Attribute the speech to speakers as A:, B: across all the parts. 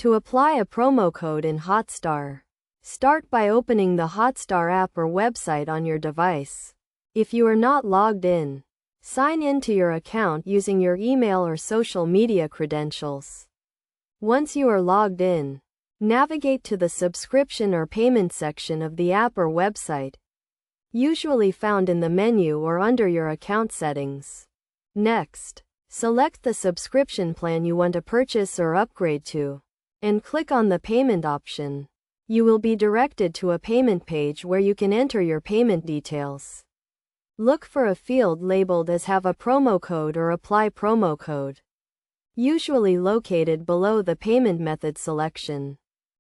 A: To apply a promo code in Hotstar, start by opening the Hotstar app or website on your device. If you are not logged in, sign in to your account using your email or social media credentials. Once you are logged in, navigate to the subscription or payment section of the app or website, usually found in the menu or under your account settings. Next, select the subscription plan you want to purchase or upgrade to, and click on the payment option. You will be directed to a payment page where you can enter your payment details. Look for a field labeled as Have a promo code or Apply promo code, usually located below the payment method selection.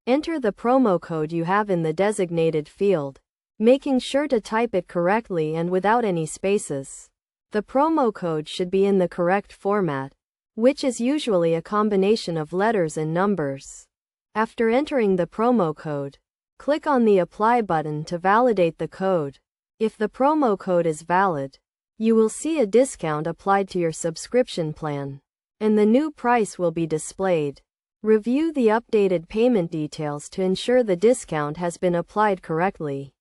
A: Enter the promo code you have in the designated field, making sure to type it correctly and without any spaces. The promo code should be in the correct format, which is usually a combination of letters and numbers. After entering the promo code, click on the Apply button to validate the code. If the promo code is valid, you will see a discount applied to your subscription plan, and the new price will be displayed. Review the updated payment details to ensure the discount has been applied correctly.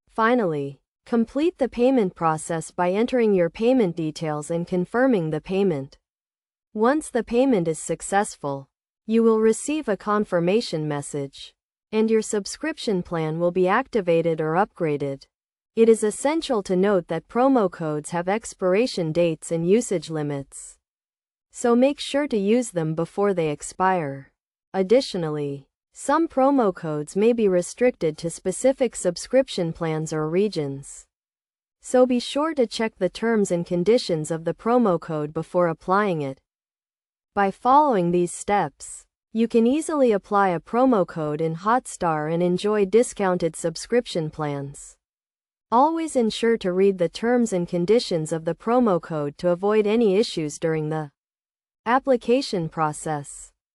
A: Finally, complete the payment process by entering your payment details and confirming the payment. Once the payment is successful, you will receive a confirmation message, and your subscription plan will be activated or upgraded. It is essential to note that promo codes have expiration dates and usage limits, so make sure to use them before they expire. Additionally, some promo codes may be restricted to specific subscription plans or regions, so be sure to check the terms and conditions of the promo code before applying it. By following these steps, you can easily apply a promo code in Hotstar and enjoy discounted subscription plans. Always ensure to read the terms and conditions of the promo code to avoid any issues during the application process.